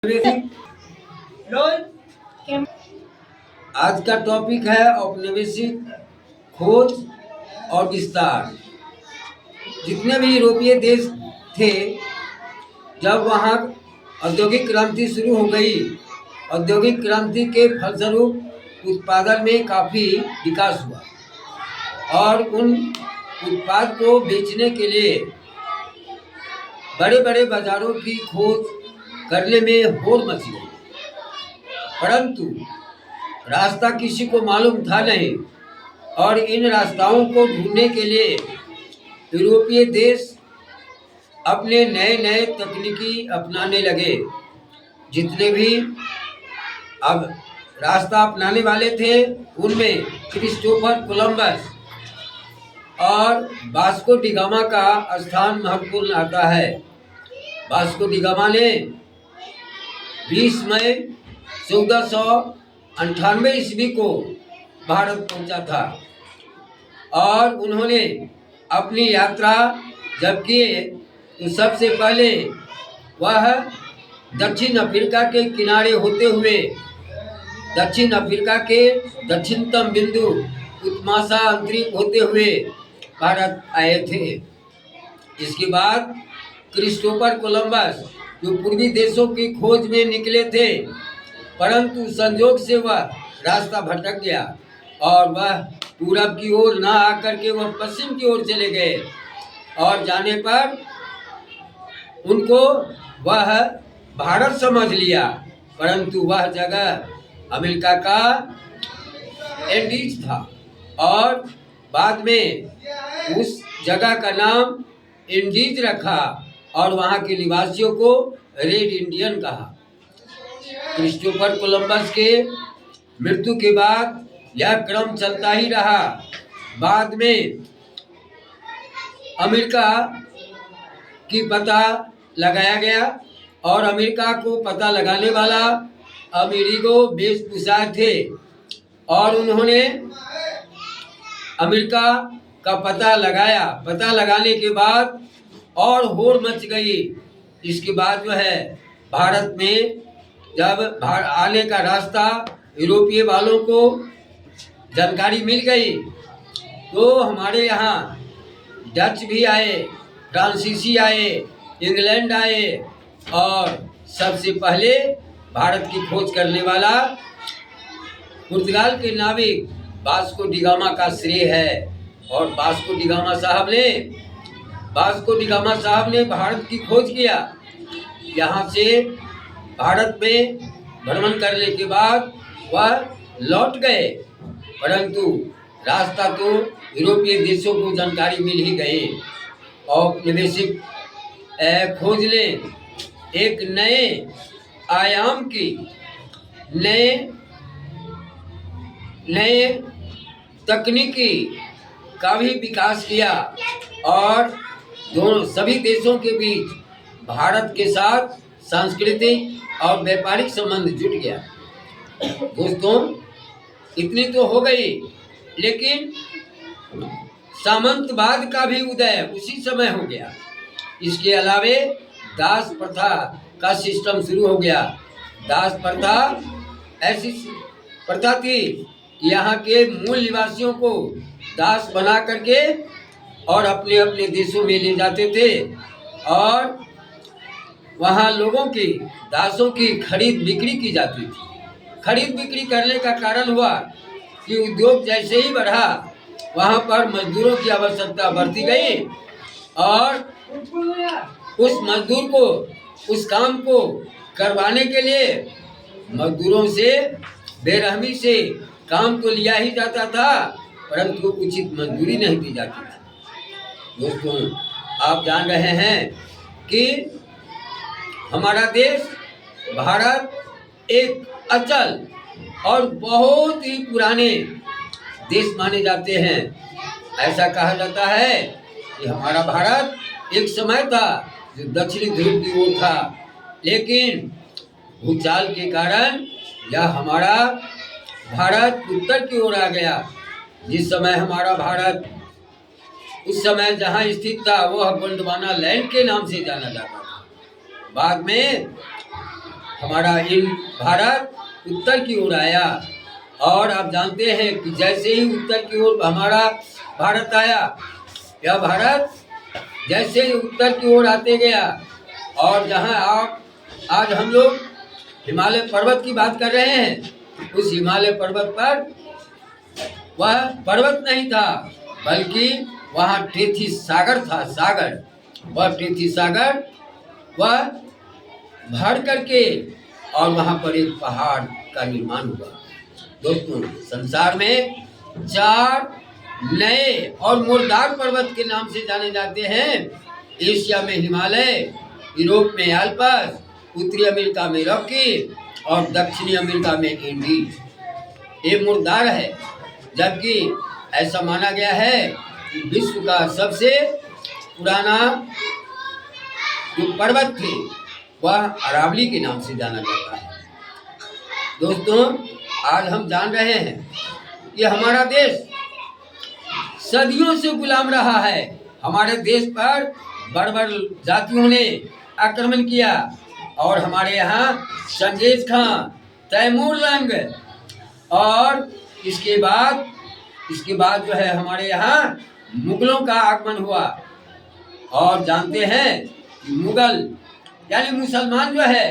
आज का टॉपिक है औपनिवेशिक खोज और विस्तार। जितने भी यूरोपीय देश थे, जब वहाँ औद्योगिक क्रांति शुरू हो गई, औद्योगिक क्रांति के फलस्वरूप उत्पादन में काफ़ी विकास हुआ और उन उत्पाद को बेचने के लिए बड़े बड़े बाजारों की खोज करने में होड़ मच गई, परंतु रास्ता किसी को मालूम था नहीं और इन रास्ताओं को ढूंढने के लिए यूरोपीय देश अपने नए नए तकनीकी अपनाने लगे। जितने भी अब रास्ता अपनाने वाले थे, उनमें क्रिस्टोफर कोलंबस और वास्को डी गामा का स्थान महत्वपूर्ण आता है। वास्को डी गामा ने 20 मई 1498 ईस्वी को भारत पहुंचा था और उन्होंने अपनी यात्रा जब किए तो सबसे पहले वह दक्षिण अफ्रीका के किनारे होते हुए दक्षिण अफ्रीका के दक्षिणतम बिंदु उत्मासा अंतरिक्ष होते हुए भारत आए थे। इसके बाद क्रिस्टोफर कोलंबस जो पूर्वी देशों की खोज में निकले थे, परंतु संजोग से वह रास्ता भटक गया और वह पूरब की ओर ना आकर के वह पश्चिम की ओर चले गए और जाने पर उनको वह भारत समझ लिया, परंतु वह जगह अमेरिका का एंडीज था और बाद में उस जगह का नाम इंडीज रखा और वहाँ के निवासियों को रेड इंडियन कहा। क्रिस्टोफर कोलंबस के मृत्यु के बाद यह क्रम चलता ही रहा। बाद में अमेरिका की पता लगाया गया और अमेरिका को पता लगाने वाला अमेरिगो वेस्पुसाय थे और उन्होंने अमेरिका का पता लगाया। पता लगाने के बाद और होड़ मच गई। इसके बाद जो है भारत में जब आने का रास्ता यूरोपीय वालों को जानकारी मिल गई तो हमारे यहाँ डच भी आए, फ्रांसीसी आए, इंग्लैंड आए और सबसे पहले भारत की खोज करने वाला पुर्तगाल के नाविक वास्को डी गामा का श्रेय है। और वास्को डी गामा साहब ने भारत की खोज किया। यहाँ से भारत में भ्रमण करने के बाद वह लौट गए, परंतु रास्ता तो यूरोपीय देशों को जानकारी मिल ही गई। औपनिवेशिक खोज ने एक नए आयाम की नए तकनीकी का भी विकास किया और दोनों सभी देशों के बीच भारत के साथ सांस्कृतिक और व्यापारिक संबंध जुट गया। दोस्तों, इतनी तो हो गई, लेकिन सामंतवाद का भी उदय उसी समय हो गया। इसके अलावे दास प्रथा का सिस्टम शुरू हो गया। दास प्रथा ऐसी प्रथा थी, यहाँ के मूल निवासियों को दास बना करके और अपने अपने देशों में ले जाते थे और वहाँ लोगों की दासों की खरीद बिक्री की जाती थी। खरीद बिक्री करने का कारण हुआ कि उद्योग जैसे ही बढ़ा, वहाँ पर मजदूरों की आवश्यकता बढ़ती गई और उस मजदूर को उस काम को करवाने के लिए मजदूरों से बेरहमी से काम तो लिया ही जाता था, परंतु उचित मजदूरी नहीं दी जाती थी। दोस्तों, आप जान रहे हैं कि हमारा देश भारत एक अचल और बहुत ही पुराने देश माने जाते हैं। ऐसा कहा जाता है कि हमारा भारत एक समय था जो दक्षिणी ध्रुव की ओर था, लेकिन भूचाल के कारण यह हमारा भारत उत्तर की ओर आ गया। जिस समय हमारा भारत उस समय जहाँ स्थित था वह गोंडवाना लैंड के नाम से जाना जाता था। बाद में हमारा इन भारत उत्तर की ओर आया। और आप जानते हैं कि जैसे ही उत्तर की ओर हमारा भारत आया, यह भारत जैसे ही उत्तर की ओर आते गया, और जहाँ आप आज हम लोग हिमालय पर्वत की बात कर रहे हैं, उस हिमालय पर्वत पर वह पर्वत नहीं था, बल्कि वहाँ टेथी सागर था। सागर, वह टेथी सागर वह भर करके और वहाँ पर एक पहाड़ का निर्माण हुआ। दोस्तों, संसार में 4 नए और मुर्दार पर्वत के नाम से जाने जाते हैं। एशिया में हिमालय, यूरोप में एल्पस, उत्तरी अमेरिका में रॉकी और दक्षिणी अमेरिका में एंडीज। ये मुर्दार है, जबकि ऐसा माना गया है कि विश्व का सबसे पुराना जो पर्वत थे वह अरावली के नाम से जाना जाता है। दोस्तों, आज हम जान रहे हैं कि हमारा देश सदियों से गुलाम रहा है। हमारे देश पर बर्बर जातियों ने आक्रमण किया और हमारे यहाँ चंगेज खां, तैमूर लंग और इसके बाद जो है हमारे यहाँ मुगलों का आगमन हुआ। और जानते हैं कि मुगल यानी मुसलमान जो है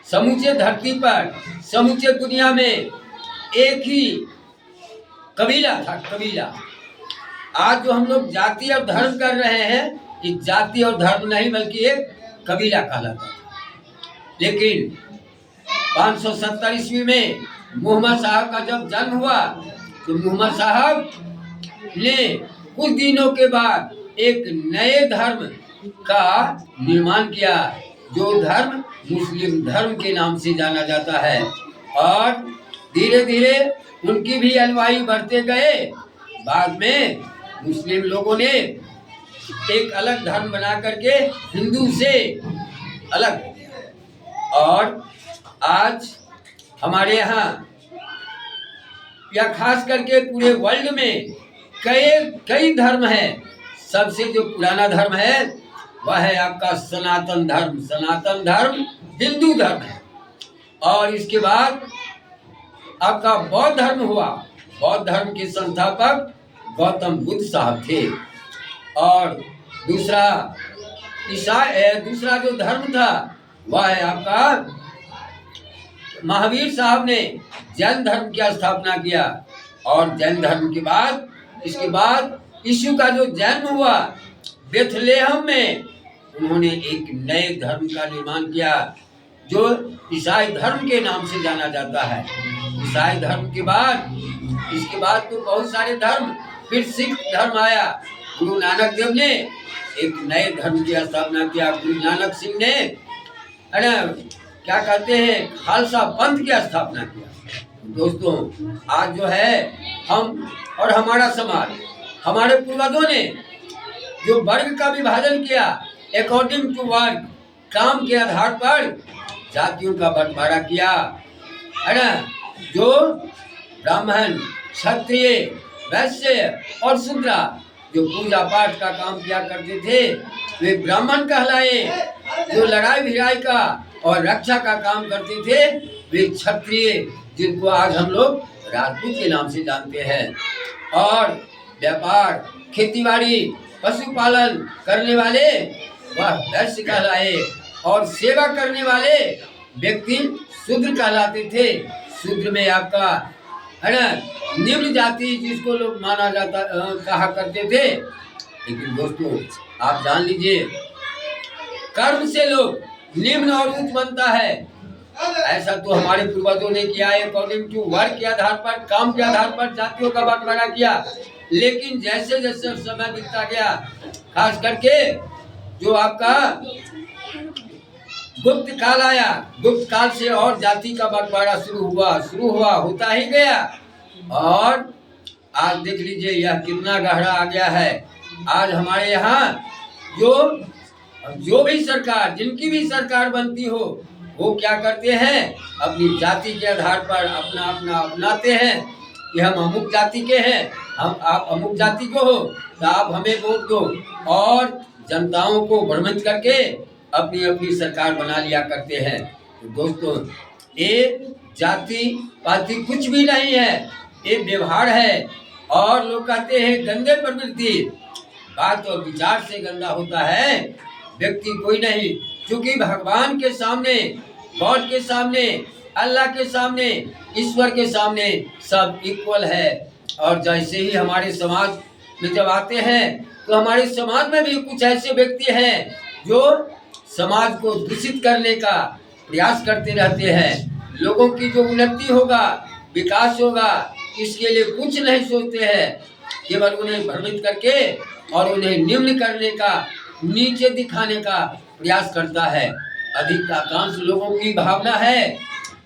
समूचे धरती पर, समूचे दुनिया में एक ही कबीला था, कबीला। आज जो हम लोग जाति और धर्म कर रहे हैं, ये जाति और धर्म नहीं बल्कि एक कबीला कहलाता था। लेकिन 570 ईस्वी में मोहम्मद साहब का जब जन्म हुआ, तो मोहम्मद साहब ने कुछ दिनों के बाद एक नए धर्म का निर्माण किया, जो धर्म मुस्लिम धर्म के नाम से जाना जाता है। और धीरे धीरे उनकी भी अनुयायी बढ़ते गए। बाद में मुस्लिम लोगों ने एक अलग धर्म बना करके हिंदू से अलग हो गया। और आज हमारे यहाँ या खास करके पूरे वर्ल्ड में कई धर्म हैं। सबसे जो पुराना धर्म है वह है आपका सनातन धर्म। सनातन धर्म हिंदू धर्म है। और इसके बाद आपका बौद्ध धर्म हुआ। बौद्ध धर्म के संस्थापक गौतम बुद्ध साहब थे। और दूसरा जो धर्म था वह है आपका महावीर साहब ने जैन धर्म की स्थापना किया। और जैन धर्म के बाद इसके बाद यीशु का जो जन्म हुआ बेथलेहम में, उन्होंने एक नए धर्म का निर्माण किया जो ईसाई धर्म के नाम से जाना जाता है। ईसाई धर्म के बाद इसके बाद तो बहुत सारे धर्म, फिर सिख धर्म आया। गुरु नानक देव ने एक नए धर्म की स्थापना किया। गुरु नानक सिंह ने क्या कहते हैं खालसा पंथ की स्थापना किया। दोस्तों, आज जो है हम और हमारा समाज, हमारे पूर्वजों ने जो वर्ग का विभाजन किया अकॉर्डिंग टू वर्ग, काम के आधार पर जातियों का बंटवारा किया, है ना। जो ब्राह्मण, क्षत्रिय, वैश्य और शूद्र जो पूजा पाठ का काम किया करते थे वे ब्राह्मण कहलाए। जो लड़ाई भिड़ाई का और रक्षा का काम करते थे वे क्षत्रिय, जिनको आज हम लोग राजपूत के नाम से जानते हैं। और व्यापार, खेतीबाड़ी, पशुपालन करने वाले वह वैश्य कहलाए। और सेवा करने वाले व्यक्ति शूद्र कहलाते थे। शूद्र में आपका है ना निम्न जाति जिसको लोग माना जाता कहा करते थे। लेकिन दोस्तों, आप जान लीजिए कर्म से लोग निम्न और उच्च बनता है। ऐसा तो हमारे पूर्वजों ने किया है अकॉर्डिंग टू वर्ग के आधार पर, काम के आधार पर जातियों का बंटवारा किया। लेकिन जैसे जैसे समय बीतता गया, खास करके जो आपका गुप्त काल आया, गुप्त काल से और जाति का बंटवारा शुरू हुआ होता ही गया। और आज देख लीजिए यह कितना गहरा आ गया है। आज हमारे यहाँ जो भी सरकार, जिनकी भी सरकार बनती हो, वो क्या करते हैं अपनी जाति के आधार पर अपना अपनाते हैं कि हम अमुक जाति के हैं, आप अमुक जाति को हो तो आप हमें वोट दो। और जनताओं को भ्रमित करके अपनी अपनी सरकार बना लिया करते हैं। तो दोस्तों ये जाति पाति कुछ भी नहीं है, ये व्यवहार है। और लोग कहते हैं गंदे प्रवृत्ति, बात और विचार से गंदा होता है, व्यक्ति कोई नहीं। क्योंकि भगवान के सामने, गॉड के सामने, अल्लाह के सामने, ईश्वर के सामने सब इक्वल है। और जैसे ही हमारे समाज में जब आते हैं तो हमारे समाज में भी कुछ ऐसे व्यक्ति हैं जो समाज को दूषित करने का प्रयास करते रहते हैं। लोगों की जो उन्नति होगा, विकास होगा, इसके लिए कुछ नहीं सोचते हैं, केवल उन्हें भ्रमित करके और उन्हें निम्न करने का, नीचे दिखाने का प्रयास करता है। अधिकांश लोगों की भावना है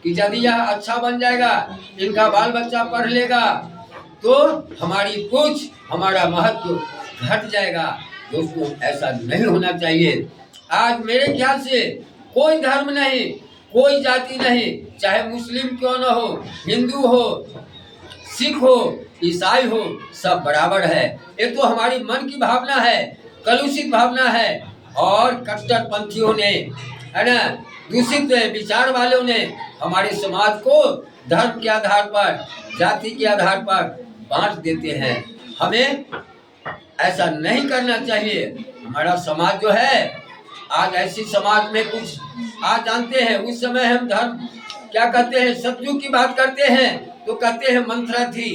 कि यदि यह अच्छा बन जाएगा, इनका बाल बच्चा पढ़ लेगा तो हमारा महत्व घट जाएगा। दोस्तों ऐसा नहीं होना चाहिए। आज मेरे ख्याल से कोई धर्म नहीं, कोई जाति नहीं, चाहे मुस्लिम क्यों न हो, हिंदू हो, सिख हो, ईसाई हो, सब बराबर है। ये तो हमारी मन की भावना है, कलुषित भावना है। और कट्टरपंथियों ने, है ना, दूषित विचार वालों ने हमारे समाज को धर्म के आधार पर, जाति के आधार पर बांट देते हैं। हमें ऐसा नहीं करना चाहिए। हमारा समाज जो है, आज ऐसी समाज में कुछ आज जानते हैं, उस समय हम धर्म क्या कहते हैं, सतयुग की बात करते हैं तो कहते हैं मंथरा थी,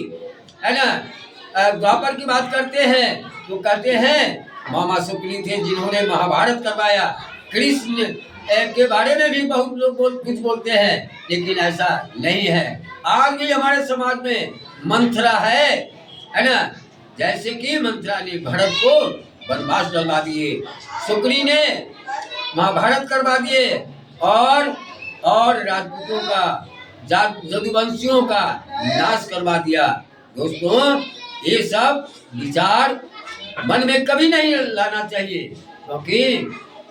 है ना। द्वापर की बात करते हैं तो कहते हैं मामा शुक्ली थे जिन्होंने महाभारत करवाया। कृष्ण के बारे में भी बहुत लोग कुछ बोलते हैं, लेकिन ऐसा नहीं है। आज भी हमारे समाज में मंथरा है ना। जैसे कि मंथरा ने भरत को वनवास डलवा दिए, शुक्ली ने महाभारत करवा दिए, और राजपूतों का, यदुवंशियों का नाश करवा दिया। दोस्तों ये सब विचार मन में कभी नहीं लाना चाहिए, क्योंकि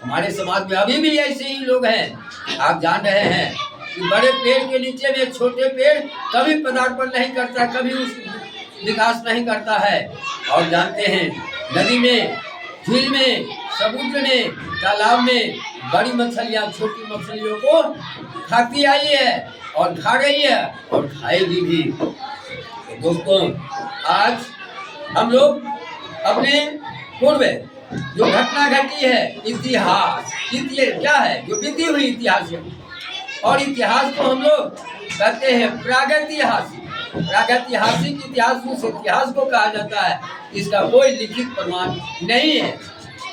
हमारे समाज में अभी भी ऐसे ही लोग हैं। आप जान रहे हैं कि बड़े पेड़ के नीचे में छोटे पेड़ कभी पदार्पण नहीं करता, कभी उस विकास नहीं करता है। और जानते हैं नदी में, झील में, समुद्र में, तालाब में बड़ी मछलियाँ छोटी मछलियों को खाती आई है और खा रही है और खाएगी भी। तो दोस्तों आज हम लोग अपने पूर्व जो घटना घटी है, इतिहास क्या है, जो बीती हुई इतिहास है, और इतिहास को हम लोग कहते हैं प्रागैतिहासिक। प्रागैतिहासिक इतिहास उस इतिहास को कहा जाता है, इसका कोई लिखित प्रमाण नहीं है।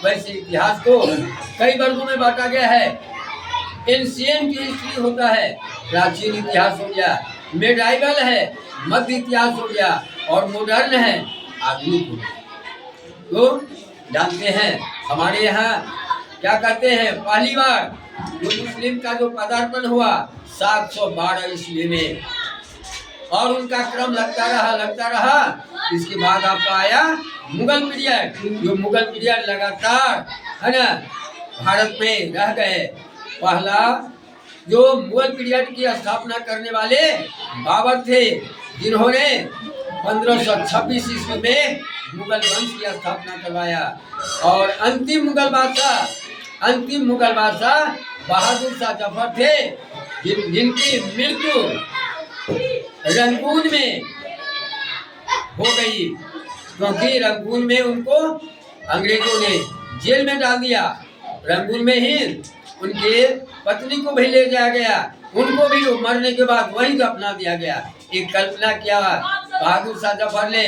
वैसे इतिहास को कई वर्गों में बांटा गया है। एंशिएंट हिस्ट्री होता है, प्राचीन इतिहास हो गया, मेडाइवल है, मध्य इतिहास हो गया, और मॉडर्न है, आधुनिक हो गया। तो जानते हैं हमारे यहाँ क्या कहते हैं, पहली बार जो मुस्लिम का जो पदार्पण हुआ 712 ईस्वी में, और उनका क्रम लगता रहा। इसके बाद आपका आया मुगल पीरियड। जो मुगल पीरियड लगातार, है ना, भारत में रह गए। पहला जो मुगल पीरियड की स्थापना करने वाले बाबर थे, जिन्होंने 1526 ईस्वी में मुगल वंश की स्थापना करवाया। और अंतिम मुगल बादशाह बहादुर शाह जफर थे, जिनकी मृत्यु रंगून में हो गई, क्योंकि रंगून में उनको अंग्रेजों ने जेल में डाल दिया। रंगून में ही उनके पत्नी को भी ले जाया गया, उनको भी मरने के बाद वहीं दफना दिया गया। एक कल्पना किया बहादुर शाह जफर ने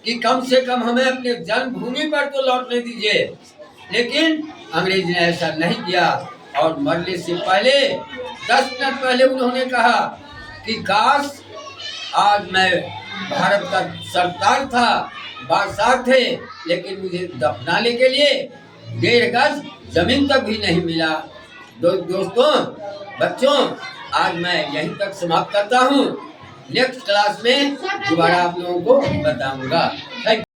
कि कम से कम हमें अपने जन्मभूमि पर तो लौटने दीजिए, लेकिन अंग्रेज ने ऐसा नहीं किया। और मरने से पहले 10 मिनट पहले उन्होंने कहा कि काश आज मैं भारत का सरदार था, बादशाह थे, लेकिन मुझे दफनाने के लिए 1.5 गज जमीन तक भी नहीं मिला। दोस्तों, बच्चों, आज मैं यहीं तक समाप्त करता हूँ। नेक्स्ट क्लास में दोबारा आप लोगों को बताऊंगा। Thank you.